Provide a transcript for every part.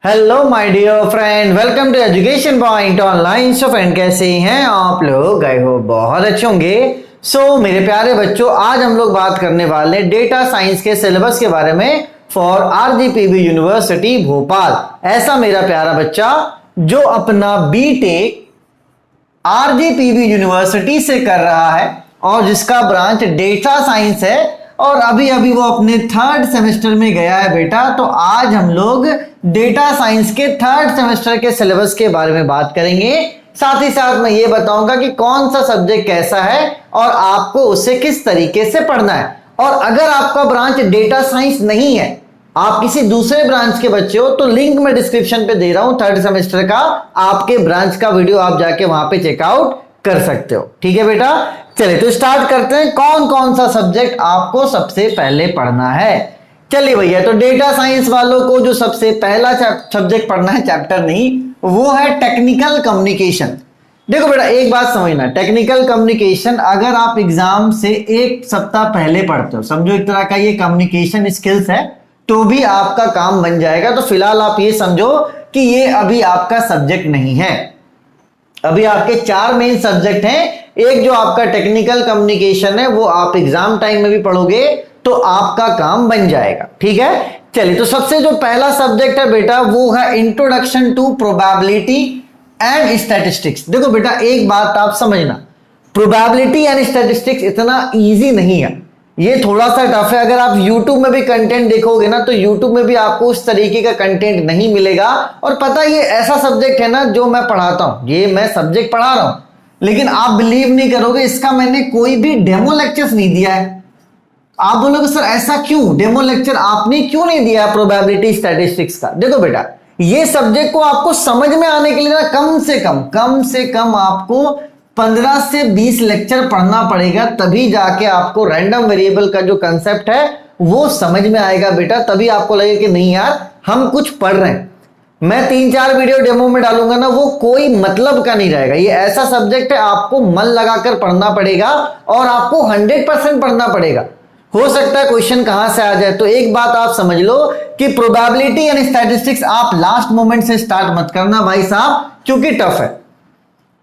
Hello my dear friend, welcome to education point online. So friend, कैसे हैं आप लोग? आई होप बहुत अच्छे होंगे। मेरे प्यारे बच्चों, आज हम लोग बात करने वाले हैं डेटा साइंस के सिलेबस के बारे में फॉर आरजीपीवी यूनिवर्सिटी भोपाल। ऐसा मेरा प्यारा बच्चा जो अपना बीटेक आरजीपीवी यूनिवर्सिटी से कर रहा है और जिसका ब्रांच डेटा साइंस है और अभी अभी वो अपने थर्ड सेमेस्टर में गया है बेटा। तो आज हम लोग डेटा साइंस के थर्ड सेमेस्टर के सिलेबस के बारे में बात करेंगे। साथ ही साथ मैं ये बताऊंगा कि कौन सा सब्जेक्ट कैसा है और आपको उसे किस तरीके से पढ़ना है। और अगर आपका ब्रांच डेटा साइंस नहीं है, आप किसी दूसरे ब्रांच के बच्चे हो, तो लिंक मैं डिस्क्रिप्शन पे दे रहा हूं थर्ड सेमेस्टर का, आपके ब्रांच का वीडियो आप जाके वहां पे चेकआउट कर सकते हो। ठीक है बेटा, चलिए तो स्टार्ट करते हैं। कौन कौन सा सब्जेक्ट आपको सबसे पहले पढ़ना है? चलिए भैया, तो डेटा साइंस वालों को जो सबसे पहला सब्जेक्ट पढ़ना है, चैप्टर नहीं, वो है टेक्निकल कम्युनिकेशन। देखो बेटा, एक बात समझना, टेक्निकल कम्युनिकेशन अगर आप एग्जाम से एक सप्ताह पहले पढ़ते हो, समझो एक तरह का ये कम्युनिकेशन स्किल्स है, तो भी आपका काम बन जाएगा। तो फिलहाल आप ये समझो कि ये अभी आपका सब्जेक्ट नहीं है। अभी आपके चार मेन सब्जेक्ट हैं। एक जो आपका टेक्निकल कम्युनिकेशन है, वो आप एग्जाम टाइम में भी पढ़ोगे तो आपका काम बन जाएगा। ठीक है, चलिए तो सबसे जो पहला सब्जेक्ट है बेटा, वो है introduction to probability and statistics. देखो बेटा, एक बात आप समझना, प्रोबेबिलिटी एंड स्टैटिस्टिक्स इतना इजी नहीं है, ये थोड़ा सा टफ है। अगर आप YouTube में भी कंटेंट देखोगे ना, तो YouTube में भी आपको उस तरीके का कंटेंट नहीं मिलेगा। और पता, ये ऐसा सब्जेक्ट है ना जो मैं पढ़ाता हूं, ये मैं सब्जेक्ट पढ़ा रहा हूं, लेकिन आप बिलीव नहीं करोगे, इसका मैंने कोई भी डेमो लेक्चर्स नहीं दिया है। आप बोलोगे सर ऐसा क्यों, डेमो लेक्चर आपने क्यों नहीं दिया प्रोबेबिलिटी स्टैटिस्टिक्स का? देखो बेटा, ये सब्जेक्ट को आपको समझ में आने के लिए ना कम से कम आपको 15 से 20 लेक्चर पढ़ना पड़ेगा, तभी जाके आपको रैंडम वेरिएबल का जो कंसेप्ट है वो समझ में आएगा बेटा। तभी आपको लगेगा कि नहीं यार, हम कुछ पढ़ रहे हैं। मैं 3-4 वीडियो डेमो में डालूंगा ना, वो कोई मतलब का नहीं रहेगा। ये ऐसा सब्जेक्ट है, आपको मन लगाकर पढ़ना पड़ेगा और आपको 100% पढ़ना पड़ेगा। हो सकता है क्वेश्चन कहां से आ जाए। तो एक बात आप समझ लो कि प्रोबेबिलिटी एंड स्टैटिस्टिक्स आप लास्ट मोमेंट से स्टार्ट मत करना भाई साहब, क्योंकि टफ है।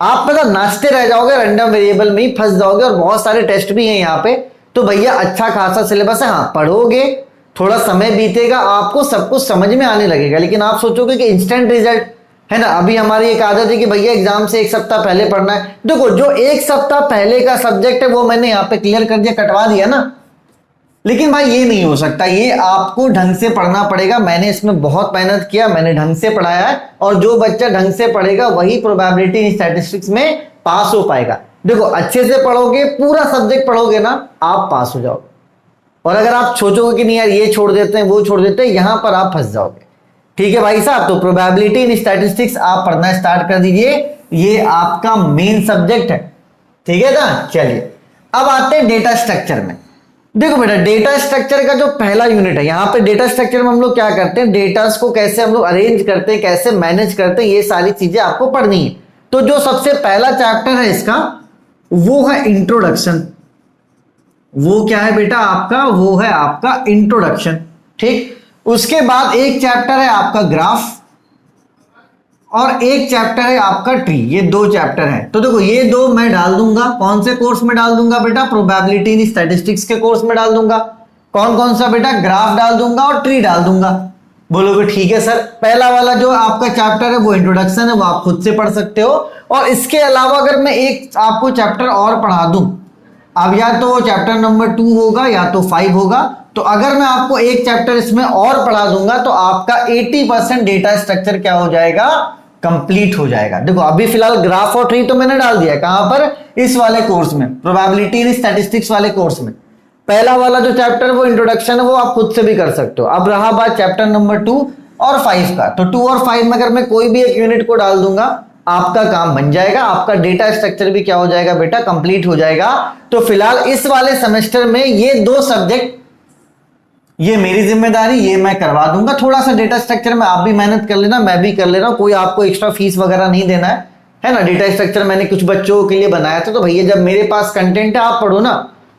आप मतलब नाचते रह जाओगे, रैंडम वेरिएबल में ही फंस जाओगे और बहुत सारे टेस्ट भी हैं यहाँ पे। तो भैया अच्छा खासा सिलेबस है, हाँ पढ़ोगे, थोड़ा समय बीतेगा, आपको सब कुछ समझ में आने लगेगा। लेकिन आप सोचोगे कि इंस्टेंट रिजल्ट है ना, अभी हमारी एक आदत है कि भैया एग्जाम से एक सप्ताह पहले पढ़ना है। देखो, जो एक सप्ताह पहले का सब्जेक्ट है वो मैंने यहाँ पे क्लियर कर दिया, कटवा दिया ना, लेकिन भाई ये नहीं हो सकता, ये आपको ढंग से पढ़ना पड़ेगा। मैंने इसमें बहुत मेहनत किया, मैंने ढंग से पढ़ाया है, और जो बच्चा ढंग से पढ़ेगा वही प्रोबेबिलिटी स्टैटिस्टिक्स में पास हो पाएगा। देखो, अच्छे से पढ़ोगे, पूरा सब्जेक्ट पढ़ोगे ना, आप पास हो जाओगे। और अगर आप सोचोगे कि नहीं यार ये छोड़ देते हैं वो छोड़ देते हैं, यहां पर आप फंस जाओगे। ठीक है भाई साहब, तो प्रोबेबिलिटी इन स्टैटिस्टिक्स आप पढ़ना स्टार्ट कर दीजिए, ये आपका मेन सब्जेक्ट है। ठीक है ना, चलिए अब आते हैं डेटा स्ट्रक्चर में। देखो बेटा, डेटा स्ट्रक्चर का जो पहला यूनिट है, यहां पे डेटा स्ट्रक्चर में हम लोग क्या करते हैं, डेटा को कैसे हम लोग अरेंज करते हैं, कैसे मैनेज करते हैं, ये सारी चीजें आपको पढ़नी है। तो जो सबसे पहला चैप्टर है इसका, वो है इंट्रोडक्शन। वो क्या है बेटा आपका, वो है आपका इंट्रोडक्शन। ठीक, उसके बाद एक चैप्टर है आपका ग्राफ और एक चैप्टर है आपका ट्री। ये दो चैप्टर हैं। तो देखो, ये दो मैं डाल दूंगा, कौन से कोर्स में डाल दूंगा बेटा, प्रोबेबिलिटी इन स्टैटिस्टिक्स के कोर्स में डाल दूंगा। कौन कौन सा बेटा, ग्राफ डाल दूंगा और ट्री डाल दूंगा। बोलोगे ठीक है सर, पहला वाला जो आपका चैप्टर है वो इंट्रोडक्शन है, वो आप खुद से पढ़ सकते हो। और इसके अलावा अगर मैं एक आपको चैप्टर और पढ़ा दूं, अब या तो चैप्टर नंबर 2 होगा या तो 5 होगा, तो अगर मैं आपको एक चैप्टर इसमें और पढ़ा दूंगा तो आपका 80% डेटा स्ट्रक्चर क्या हो जाएगा, कंप्लीट हो जाएगा। देखो, अभी फिलहाल ग्राफ और ट्री तो मैंने डाल दिया, कहां पर, इस वाले कोर्स में, प्रोबेबिलिटी इन स्टैटिस्टिक्स वाले कोर्स में। पहला वाला जो चैप्टर वो इंट्रोडक्शन है, वो आप खुद से भी कर सकते हो। अब रहा बात चैप्टर नंबर 2 और 5 का, तो 2 और 5 में अगर मैं कोई भी एक यूनिट को डाल दूंगा, आपका काम बन जाएगा, आपका डेटा स्ट्रक्चर भी क्या हो जाएगा बेटा, कंप्लीट हो जाएगा। तो फिलहाल इस वाले सेमेस्टर में ये दो सब्जेक्ट, ये मेरी जिम्मेदारी, ये मैं करवा दूंगा। थोड़ा सा डेटा स्ट्रक्चर में आप भी मेहनत कर लेना, मैं भी कर ले रहा हूं, कोई आपको एक्स्ट्रा फीस वगैरह नहीं देना है ना। डेटा स्ट्रक्चर मैंने कुछ बच्चों के लिए बनाया था, तो भैया जब मेरे पास कंटेंट है आप पढ़ो ना,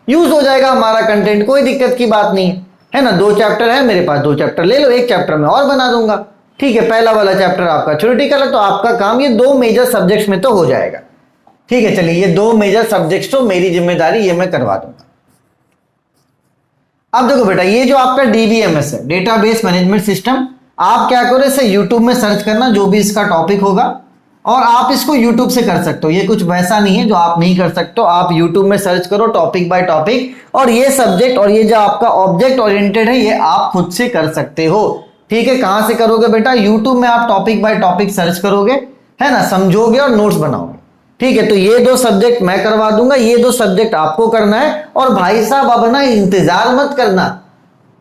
यूज हो जाएगा हमारा कंटेंट, कोई दिक्कत की बात नहीं है ना। 2 चैप्टर है मेरे पास, 2 चैप्टर ले लो, एक चैप्टर में और बना दूंगा। ठीक है, पहला वाला चैप्टर आपका थ्योरेटिकल है, तो आपका काम ये 2 मेजर सब्जेक्ट्स में तो हो जाएगा। ठीक है, चलिए ये 2 मेजर सब्जेक्ट्स तो मेरी जिम्मेदारी, ये मैं करवा दूंगा। अब देखो बेटा, ये जो आपका डीबीएमएस है, डेटाबेस मैनेजमेंट सिस्टम, आप क्या करो, इसे यूट्यूब में सर्च करना, जो भी इसका टॉपिक होगा, और आप इसको यूट्यूब से कर सकते हो। ये कुछ वैसा नहीं है जो आप नहीं कर सकते हो, आप यूट्यूब में सर्च करो टॉपिक बाय टॉपिक, और ये सब्जेक्ट और ये जो आपका ऑब्जेक्ट ओरिएंटेड है, ये आप खुद से कर सकते हो। ठीक है, कहां से करोगे बेटा? यूट्यूब में आप टॉपिक बाय टॉपिक सर्च करोगे, है ना, समझोगे और नोट्स बनाओगे। ठीक है, तो ये 2 सब्जेक्ट मैं करवा दूंगा, ये 2 सब्जेक्ट आपको करना है। और भाई साहब अब ना इंतजार मत करना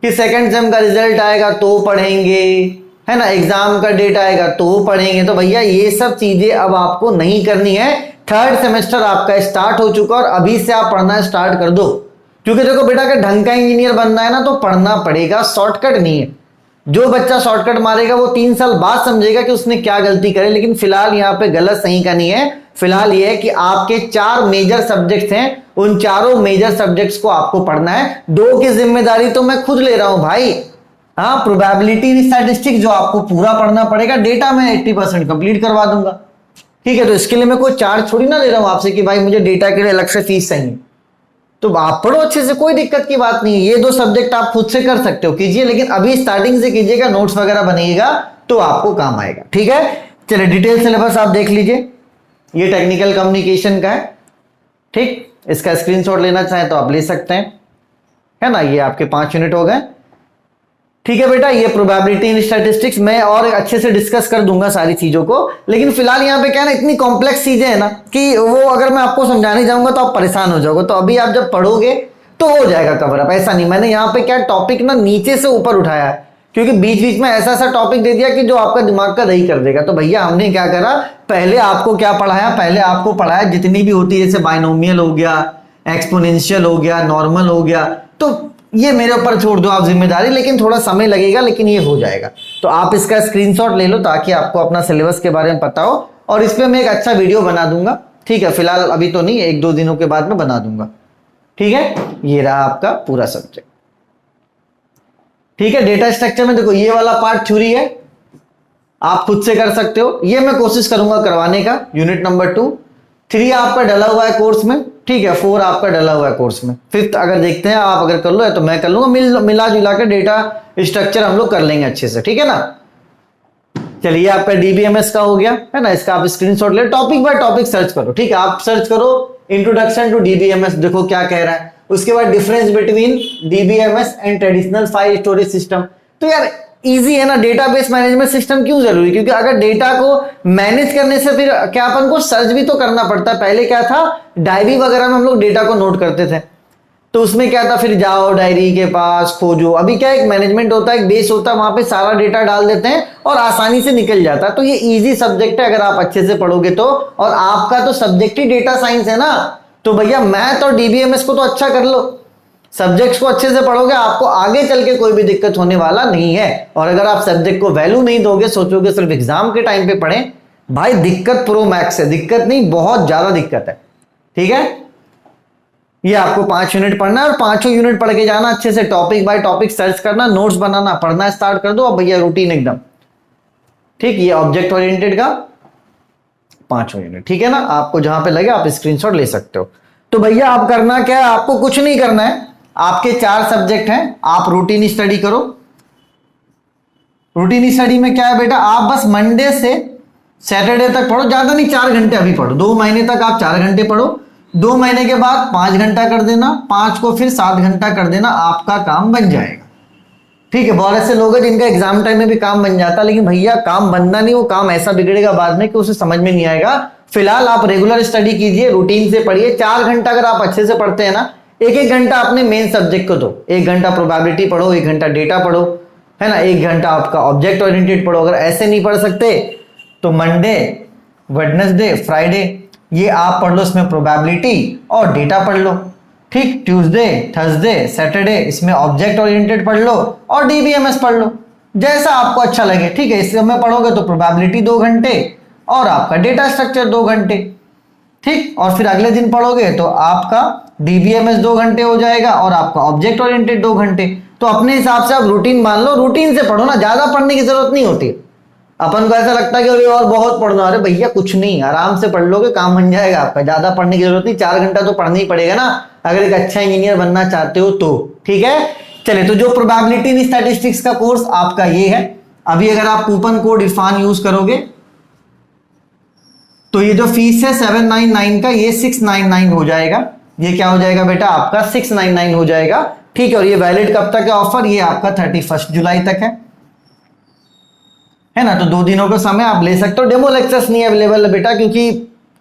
कि सेकंड सेम का रिजल्ट आएगा तो पढ़ेंगे, है ना, एग्जाम का डेट आएगा तो पढ़ेंगे। तो भैया ये सब चीजें अब आपको नहीं करनी है। 3rd सेमेस्टर आपका स्टार्ट हो चुका और अभी से आप पढ़ना स्टार्ट कर दो, क्योंकि देखो बेटा, अगर ढंग का इंजीनियर बनना है ना तो पढ़ना पड़ेगा, शॉर्टकट नहीं है। जो बच्चा शॉर्टकट मारेगा वो 3 साल बाद समझेगा कि उसने क्या गलती करी। लेकिन फिलहाल यहाँ पे गलत सही का नहीं है, फिलहाल ये है कि आपके 4 मेजर सब्जेक्ट्स हैं, उन चारों मेजर सब्जेक्ट्स को आपको पढ़ना है। 2 की जिम्मेदारी तो मैं खुद ले रहा हूं भाई। हाँ, प्रोबेबिलिटी स्टैटिस्टिक्स जो आपको पूरा पढ़ना पड़ेगा, डेटा मैं 80% कंप्लीट करवा दूंगा। ठीक है, तो इसके लिए मैं कोई चार्ज थोड़ी ना ले रहा हूं आपसे कि भाई मुझे डेटा के लिए अलग से फीस चाहिए। तो आप पढ़ो अच्छे से, कोई दिक्कत की बात नहीं है। ये 2 सब्जेक्ट आप खुद से कर सकते हो, कीजिए, लेकिन अभी स्टार्टिंग से कीजिएगा, नोट्स वगैरह बनेगा तो आपको काम आएगा। ठीक है, चलिए डिटेल सिलेबस आप देख लीजिए। ये टेक्निकल कम्युनिकेशन का है। ठीक, इसका स्क्रीनशॉट लेना चाहें तो आप ले सकते हैं, है ना। ये आपके 5 यूनिट हो गए। ठीक है बेटा, ये प्रोबेबिलिटी इन स्टैटिस्टिक्स मैं और अच्छे से डिस्कस कर दूंगा सारी चीजों को, लेकिन फिलहाल यहाँ पे क्या है ना, इतनी कॉम्प्लेक्स चीजें है ना कि वो अगर मैं आपको समझाने जाऊंगा तो आप परेशान हो जाओगे। तो अभी आप जब पढ़ोगे तो हो जाएगा कवर अप। ऐसा नहीं, मैंने यहाँ पे क्या टॉपिक ना नीचे से ऊपर उठाया है, क्योंकि बीच बीच में ऐसा ऐसा टॉपिक दे दिया कि जो आपका दिमाग का दही कर देगा। तो भैया हमने क्या करा, पहले आपको क्या पढ़ाया, पहले आपको पढ़ाया जितनी भी होती है, जैसे बाइनोमियल हो गया, एक्सपोनेंशियल हो गया, नॉर्मल हो गया, तो ये मेरे ऊपर छोड़ दो आप जिम्मेदारी, लेकिन थोड़ा समय लगेगा, लेकिन ये हो जाएगा। तो आप इसका स्क्रीनशॉट ले लो ताकि आपको अपना सिलेबस के बारे में पता हो, और इस पे मैं एक अच्छा वीडियो बना दूंगा। ठीक है, फिलहाल अभी तो नहीं, 1-2 दिनों के बाद में बना दूंगा। ठीक है, ये रहा आपका पूरा सब्जेक्ट। ठीक है, डेटा स्ट्रक्चर में देखो ये वाला पार्ट थ्योरी है, आप खुद से कर सकते हो, ये मैं कोशिश करूंगा करवाने का। यूनिट नंबर 2, 3 आपका डला हुआ है कोर्स में। ठीक है, 4 आपका डला हुआ है कोर्स में। 5th अगर देखते हैं आप, अगर कर लो या तो मैं कर लूंगा, मिला जुला के डेटा स्ट्रक्चर हम लोग कर लेंगे अच्छे से। ठीक है ना, चलिए आपका डीबीएमएस का हो गया, है ना। इसका आप स्क्रीनशॉट ले, टॉपिक बाय टॉपिक सर्च करो। ठीक है, आप सर्च करो इंट्रोडक्शन टू डीबीएमएस, देखो क्या कह रहा है। उसके बाद difference between DBMS and traditional file storage system. तो यार इजी है ना, डेटाबेस मैनेजमेंट सिस्टम क्यों जरूरी? क्योंकि अगर डेटा को मैनेज करने से फिर क्या अपन को सर्च भी तो करना पड़ता है। पहले क्या था, डायरी वगैरह में हम लोग डेटा को नोट करते थे, तो उसमें क्या था, फिर जाओ डायरी के पास खोजो। अभी क्या, एक मैनेजमेंट होता है, एक बेस होता है, वहां पे सारा डेटा डाल देते हैं और आसानी से निकल जाता है। तो ये इजी सब्जेक्ट है अगर आप अच्छे से पढ़ोगे तो। और आपका तो सब्जेक्ट ही डेटा साइंस है ना, तो भैया मैथ और डीबीएमएस को तो अच्छा कर लो। सब्जेक्ट्स को अच्छे से पढ़ोगे, आपको आगे चल के कोई भी दिक्कत होने वाला नहीं है। और अगर आप सब्जेक्ट को वैल्यू नहीं दोगे, सोचोगे सिर्फ एग्जाम के टाइम पे पढ़ें, भाई दिक्कत प्रो मैक्स है, दिक्कत नहीं बहुत ज्यादा दिक्कत है। ठीक है, ये आपको 5 यूनिट पढ़ना है और 5 यूनिट पढ़ के जाना अच्छे से, टॉपिक बाय टॉपिक सर्च करना, नोट्स बनाना, पढ़ना स्टार्ट कर दो अब भैया, रूटीन एकदम। ठीक, ये ऑब्जेक्ट ओरिएंटेड का 5 यूनिट। ठीक है ना, आपको जहां पे लगे आप स्क्रीनशॉट ले सकते हो। तो भैया आप करना क्या है, आपको कुछ नहीं करना है, आपके 4 सब्जेक्ट हैं, आप रूटीन स्टडी करो। रूटीन स्टडी में क्या है बेटा, आप बस मंडे से सैटरडे तक पढ़ो, ज्यादा नहीं 4 घंटे अभी पढ़ो, 2 महीने तक आप 4 घंटे पढ़ो, 2 महीने के बाद 5 घंटा कर देना, 5 को फिर 7 घंटा कर देना, आपका काम बन जाएगा। ठीक है, बहुत ऐसे लोग हैं जिनका एग्जाम टाइम में भी काम बन जाता है, लेकिन भैया काम बनना नहीं, वो काम ऐसा बिगड़ेगा बाद में कि उसे समझ में नहीं आएगा। फिलहाल आप रेगुलर स्टडी कीजिए, रूटीन से पढ़िए। 4 घंटा अगर आप अच्छे से पढ़ते हैं ना, 1-1 घंटा अपने मेन सब्जेक्ट को दो, 1 घंटा प्रोबेबिलिटी पढ़ो, 1 घंटा डेटा पढ़ो, है ना, 1 घंटा आपका ऑब्जेक्ट ओरिएंटेड पढ़ो। अगर ऐसे नहीं पढ़ सकते तो मंडे, वेडनेसडे, फ्राइडे ये आप पढ़ लो, इसमें प्रोबेबिलिटी और डेटा पढ़ लो। ठीक, ट्यूसडे, थर्सडे, सैटरडे इसमें ऑब्जेक्ट ओरिएंटेड पढ़ लो और डीबीएमएस पढ़ लो, जैसा आपको अच्छा लगे। ठीक है, इसमें पढ़ोगे तो प्रोबेबिलिटी 2 घंटे और आपका डेटा स्ट्रक्चर 2 घंटे। ठीक, और फिर अगले दिन पढ़ोगे तो आपका डीबीएमएस 2 घंटे हो जाएगा और आपका ऑब्जेक्ट ओरिएंटेड 2 घंटे। तो अपने हिसाब से आप रूटीन मान लो, रूटीन से पढ़ो ना, ज्यादा पढ़ने की जरूरत नहीं होती। अपन को ऐसा लगता है कि अरे और बहुत पढ़ना, अरे भैया कुछ नहीं, आराम से पढ़ लोगे, काम बन जाएगा आपका, ज्यादा पढ़ने की जरूरत नहीं, 4 घंटा तो पढ़ना ही पड़ेगा ना अगर एक अच्छा इंजीनियर बनना चाहते हो तो। ठीक है, चलिए, तो जो प्रोबेबिलिटी इन स्टैटिस्टिक्स का कोर्स आपका ये है। अभी अगर आप कूपन कोड इरफान यूज करोगे तो ये जो फीस है 799 का, ये 699 हो जाएगा। ये क्या हो जाएगा बेटा आपका 699 हो जाएगा। ठीक है, और ये वैलिड कब तक है ऑफर, ये आपका 31 जुलाई तक है ना। तो 2 दिनों का समय आप ले सकते हो। डेमो लेक्चर्स नहीं अवेलेबल है बेटा, क्योंकि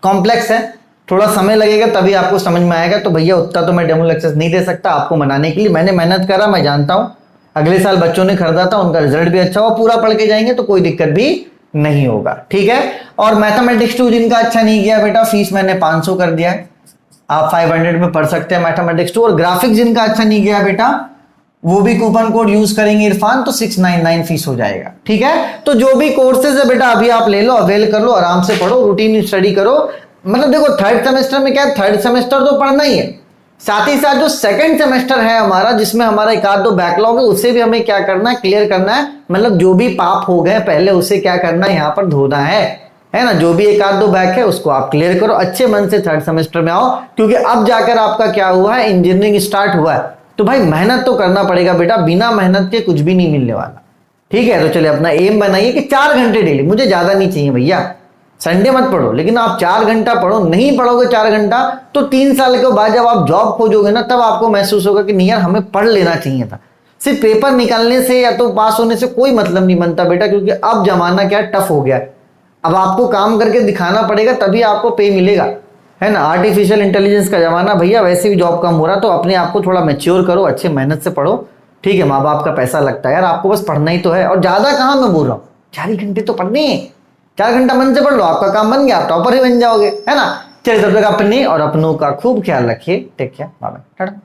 कॉम्प्लेक्स है, थोड़ा समय लगेगा तभी आपको समझ में आएगा। तो भैया उतना तो मैं डेमो लेक्चर्स नहीं दे सकता आपको मनाने के लिए, मैंने मेहनत करा, मैं जानता हूं। अगले साल बच्चों ने खरीदा था, उनका रिजल्ट भी अच्छा हुआ, पूरा पढ़ के जाएंगे तो कोई दिक्कत भी नहीं होगा। ठीक है, और मैथमेटिक्स 2 जिनका अच्छा नहीं गया बेटा, फीस मैंने 500 कर दिया है, आप 500 में पढ़ सकते हैं मैथमेटिक्स 2। और ग्राफिक्स जिनका अच्छा नहीं गया बेटा, वो भी कूपन कोड यूज करेंगे इरफान, तो 699 फीस हो जाएगा। ठीक है, तो जो भी कोर्सेज है बेटा अभी आप ले लो, अवेल कर लो, आराम से पढ़ो, रूटीन स्टडी करो। मतलब देखो थर्ड सेमेस्टर में क्या है, थर्ड सेमेस्टर तो पढ़ना ही है, साथ ही साथ जो सेकंड सेमेस्टर है हमारा, जिसमें हमारा एक आध दो बैकलॉग है, उसे भी हमें क्या करना है, क्लियर करना है। मतलब जो भी पाप हो गए पहले उसे क्या करना है, यहाँ पर धोना है ना। जो भी एक आध दो बैक है उसको आप क्लियर करो, अच्छे मन से थर्ड सेमेस्टर में आओ, क्योंकि अब जाकर आपका क्या हुआ है, इंजीनियरिंग स्टार्ट हुआ है। तो भाई मेहनत तो करना पड़ेगा बेटा, बिना मेहनत के कुछ भी नहीं मिलने वाला। ठीक है, तो चलिए अपना एम बनाइए कि 4 घंटे डेली, मुझे ज्यादा नहीं चाहिए भैया, संडे मत पढ़ो, लेकिन आप 4 घंटा पढ़ो। नहीं पढ़ोगे 4 घंटा तो 3 साल के बाद जब आप जॉब खोजोगे ना, तब आपको महसूस होगा कि नहीं यार हमें पढ़ लेना चाहिए था। सिर्फ पेपर निकालने से या तो पास होने से कोई मतलब नहीं बनता बेटा, क्योंकि अब जमाना क्या टफ हो गया है। अब आपको काम करके दिखाना पड़ेगा तभी आपको पे मिलेगा, है ना। आर्टिफिशियल इंटेलिजेंस का जमाना भैया, वैसे भी जॉब कम हो रहा, तो अपने आप को थोड़ा मैच्योर करो, अच्छे मेहनत से पढ़ो। ठीक है, माँ बाप का पैसा लगता है यार, आपको बस पढ़ना ही तो है, और ज्यादा कहाँ मैं बोल रहा हूँ, 4 ही घंटे तो पढ़ने हैं, 4 घंटा मन से पढ़ लो, आपका काम बन गया, आप टॉपर ही बन जाओगे, है ना। चलिए तब तक अपने और अपनों का खूब ख्याल रखिए, take care, bye bye, Tata.